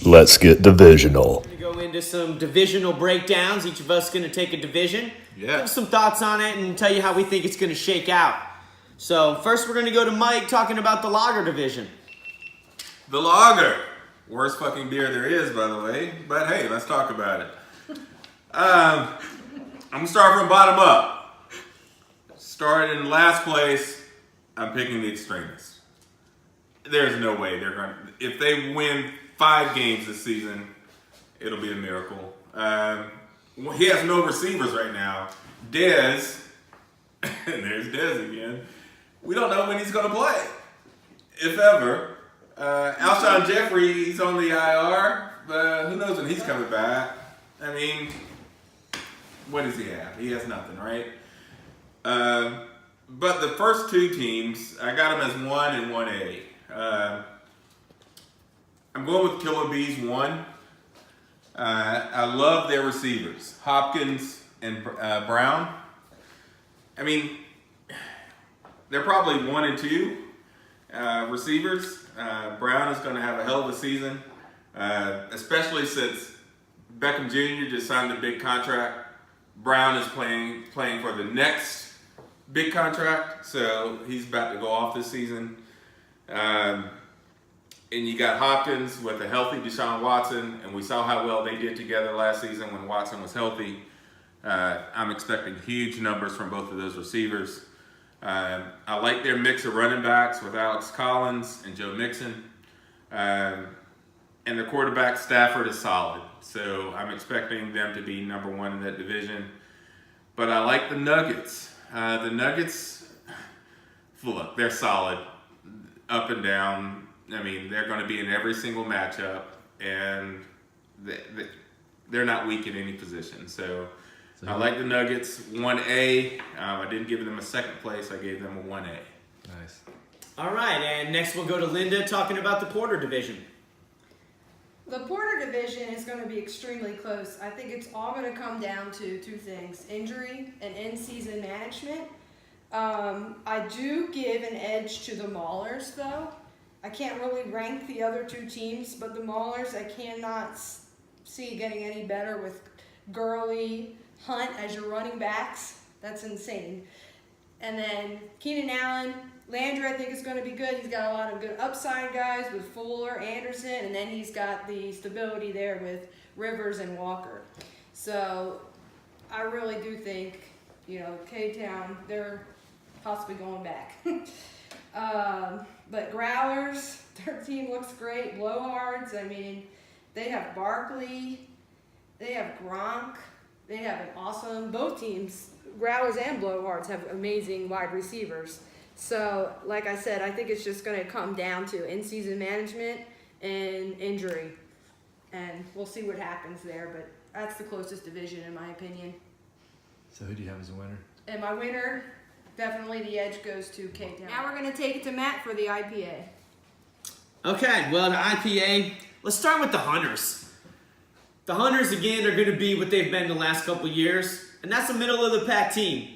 Let's get divisional. We're going to go into some divisional breakdowns. Each of us is going to take a division, Yeah. give some thoughts on it, and tell you how we think it's going to shake out. So first we're going to go to Mike talking about the lager division. The lager. Worst fucking beer there is, by the way. But hey, let's talk about it. I'm going to start from bottom up. Starting in last place, I'm picking the extremists. There's no way they're going to... If they win 5 games this season, it'll be a miracle. He has no receivers right now. Dez, and there's Dez again. We don't know when he's going to play, if ever. Alshon Jeffrey, he's on the IR, but who knows when he's coming back. I mean, what does he have? He has nothing, right? But the first 2 teams, I got them as 1 and 1A. I'm going with Killer Bees 1. I love their receivers, Hopkins and Brown. I mean, they're probably 1 and 2 receivers. Brown is going to have a hell of a season, especially since Beckham Jr. just signed a big contract. Brown is playing for the next big contract, so he's about to go off this season. And you got Hopkins with a healthy Deshaun Watson, and we saw how well they did together last season when Watson was healthy. I'm expecting huge numbers from both of those receivers. I like their mix of running backs with Alex Collins and Joe Mixon. And the quarterback, Stafford, is solid. So I'm expecting them to be number 1 in that division. But I like the Nuggets. The Nuggets, look, they're solid up and down. I mean, they're going to be in every single matchup, and they're not weak in any position. So I like the Nuggets. 1A. I didn't give them a second place. I gave them a 1A. Nice. All right, and next we'll go to Linda talking about the Porter division. The Porter division is going to be extremely close. I think it's all going to come down to 2 things: injury and in-season management. I do give an edge to the Maulers, though. I can't really rank the other 2 teams, but the Maulers I cannot see getting any better with Gurley, Hunt as your running backs. That's insane. And then Keenan Allen, Landry I think is going to be good. He's got a lot of good upside guys with Fuller, Anderson, and then he's got the stability there with Rivers and Walker. So I really do think, K-Town, they're possibly going back. But Growlers, their team looks great. Blowhards, I mean, they have Barkley, they have Gronk, they have an awesome, both teams, Growlers and Blowhards have amazing wide receivers. So, like I said, I think it's just going to come down to in-season management and injury. And we'll see what happens there, but that's the closest division in my opinion. So who do you have as a winner? And my winner, definitely the edge goes to K-Town. Now we're going to take it to Matt for the IPA. Okay, well, the IPA, let's start with the Hunters. The Hunters, again, are going to be what they've been the last couple years, and that's a middle-of-the-pack team.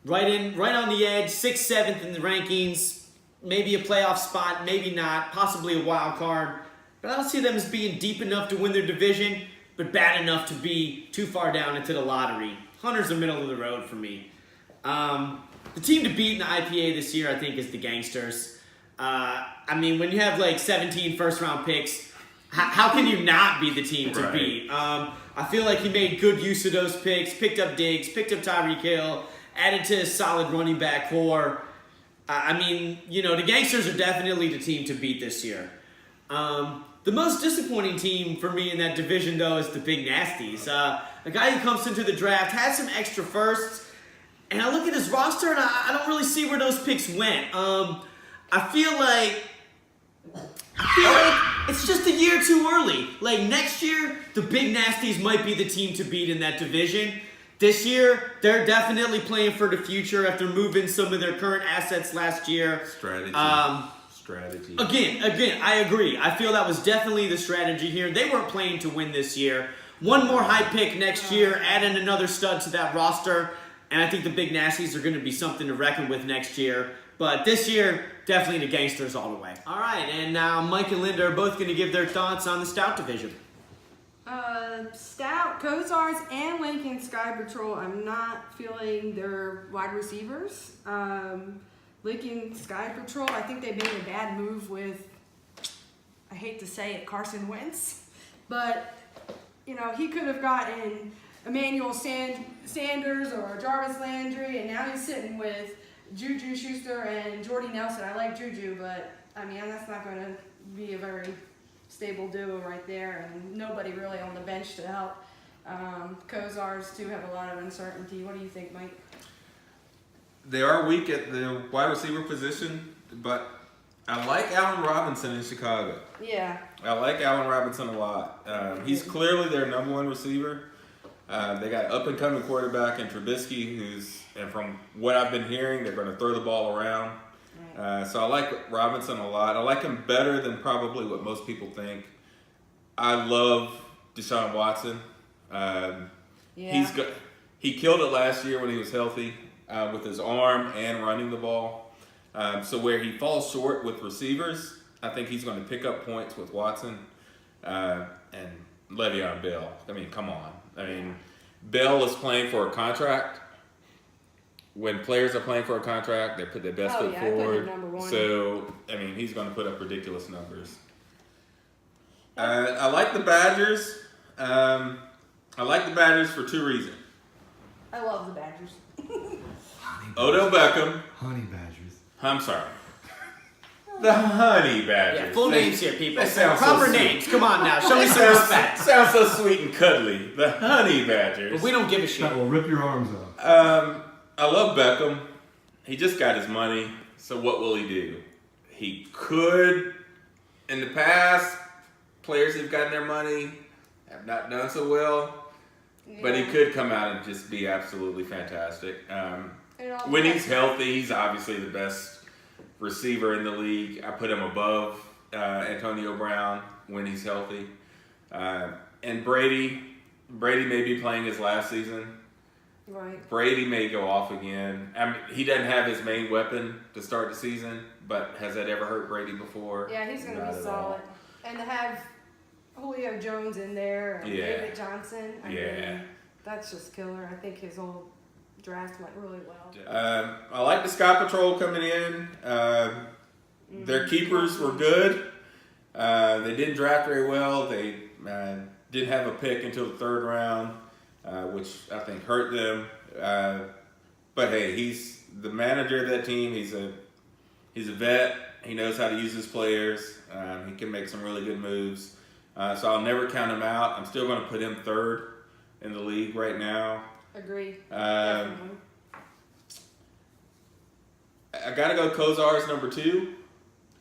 Right on the edge, 6th, 7th in the rankings, maybe a playoff spot, maybe not, possibly a wild card. But I don't see them as being deep enough to win their division, but bad enough to be too far down into the lottery. Hunters are middle of the road for me. The team to beat in the IPA this year, I think, is the Gangsters. I mean, when you have like 17 first-round picks, how can you not be the team to beat? I feel like he made good use of those picks, picked up Diggs, picked up Tyreek Hill, added to his solid running back core. I mean, the Gangsters are definitely the team to beat this year. The most disappointing team for me in that division, though, is the Big Nasties. A guy who comes into the draft, has some extra firsts, and I look at his roster, and I don't really see where those picks went. I feel like it's just a year too early. Like, next year, the Big Nasties might be the team to beat in that division. This year, they're definitely playing for the future after moving some of their current assets last year. Strategy. Again, I agree. I feel that was definitely the strategy here. They weren't playing to win this year. One more high pick next year, adding another stud to that roster, and I think the Big Nasties are going to be something to reckon with next year. But this year, definitely the Gangsters all the way. All right, and now Mike and Linda are both going to give their thoughts on the Stout division. Stout, Cozars, and Lincoln Sky Patrol, I'm not feeling their wide receivers. Lincoln Sky Patrol, I think they made a bad move with, I hate to say it, Carson Wentz. But, you know, he could have gotten Emmanuel Sanders or Jarvis Landry, and now he's sitting with Juju Schuster and Jordy Nelson. I like Juju, but, I mean, that's not going to be a very stable duo right there, and nobody really on the bench to help. Cozars, too, have a lot of uncertainty. What do you think, Mike? They are weak at the wide receiver position, but I like Allen Robinson in Chicago. Yeah. I like Allen Robinson a lot. He's clearly their number one receiver. They got up-and-coming quarterback in Trubisky, and from what I've been hearing, they're going to throw the ball around. So I like Robinson a lot. I like him better than probably what most people think. I love Deshaun Watson. He killed it last year when he was healthy with his arm and running the ball. So where he falls short with receivers, I think he's going to pick up points with Watson and Le'Veon Bell. I mean, come on. I mean, Bell is playing for a contract. When players are playing for a contract, they put their best foot I put him forward. number one. So, I mean, he's going to put up ridiculous numbers. I like the Badgers. I like the Badgers for two reasons. I love the Badgers. Odell Beckham. Honey Badgers. I'm sorry. The Honey Badgers. Yeah, full names here, people. They sound Proper so sweet. names. Come on now, show me some respect. Sounds so sweet and cuddly. The Honey Badgers. But we don't give a shit. That will rip your arms off. I love Beckham. He just got his money, so what will he do? He could, in the past, players who've gotten their money have not done so well, but he could come out and just be absolutely fantastic. When he's healthy, he's obviously the best receiver in the league. I put him above Antonio Brown when he's healthy. And Brady may be playing his last season. Right. Brady may go off again. I mean, he doesn't have his main weapon to start the season, but has that ever hurt Brady before? Yeah, he's going to Not be at solid. all. And to have Julio Jones in there and David Johnson, I mean, that's just killer. I think his old draft went really well. I like the Sky Patrol coming in. Their keepers were good. They didn't draft very well. They didn't have a pick until the third round, which I think hurt them. But hey, he's the manager of that team. He's a vet. He knows how to use his players. He can make some really good moves. So I'll never count him out. I'm still going to put him third in the league right now. Agree. I got to go Cozars number 2.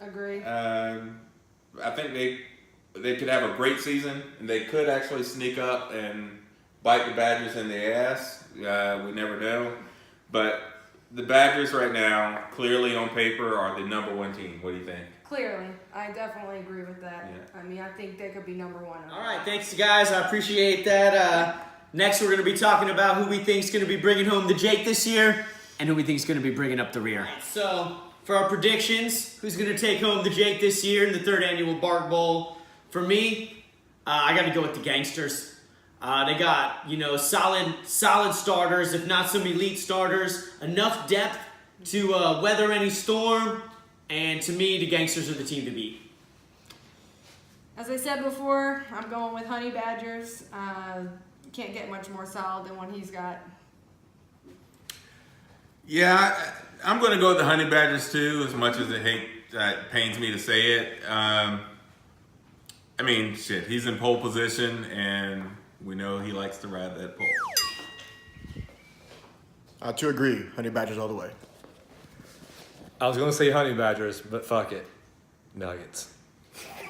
Agree. I think they could have a great season, and they could actually sneak up and bite the Badgers in the ass. We never know. But the Badgers right now, clearly on paper, are the number 1 team. What do you think? Clearly. I definitely agree with that. Yeah. I mean, I think they could be number 1. All right, thanks, guys. I appreciate that. Next, we're going to be talking about who we think is going to be bringing home the Jake this year and who we think is going to be bringing up the rear. So, for our predictions, who's going to take home the Jake this year in the 3rd annual Bark Bowl? For me, I got to go with the Gangsters. They got, solid starters, if not some elite starters, enough depth to weather any storm, and to me, the Gangsters are the team to beat. As I said before, I'm going with Honey Badgers. Can't get much more solid than what he's got. Yeah, I'm going to go with the Honey Badgers too, as much as it pains me to say it. I mean, shit, he's in pole position, and we know he likes to ride that pole. To agree, Honey Badgers all the way. I was going to say Honey Badgers, but fuck it. Nuggets.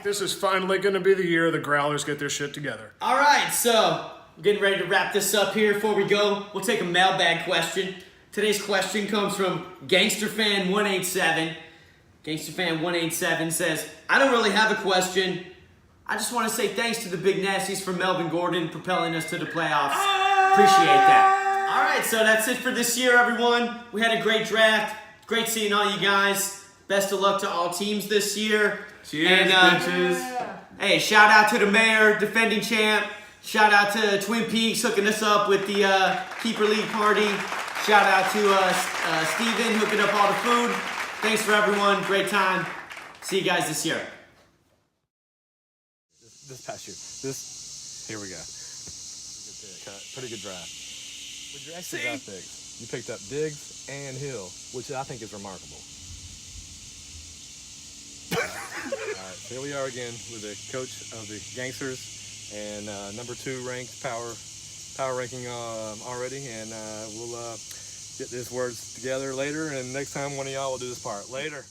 This is finally going to be the year the Growlers get their shit together. All right, so we're getting ready to wrap this up here. Before we go, we'll take a mailbag question. Today's question comes from GangsterFan187. GangsterFan187 says, I don't really have a question. I just want to say thanks to the Big Nasties for Melvin Gordon propelling us to the playoffs. Appreciate that. All right, so that's it for this year, everyone. We had a great draft. Great seeing all you guys. Best of luck to all teams this year. Cheers, And, bitches. Hey, shout out to the mayor, defending champ. Shout out to Twin Peaks hooking us up with the Keeper League party. Shout out to Steven hooking up all the food. Thanks for everyone. Great time. See you guys this year. This past year. Here we go. Pretty good draft. With your extra draft picks, you picked up Diggs and Hill, which I think is remarkable. All right, so here we are again with the coach of the Gangsters and number 2 ranked power ranking already, and we'll get these words together later, and next time one of y'all will do this part. Later.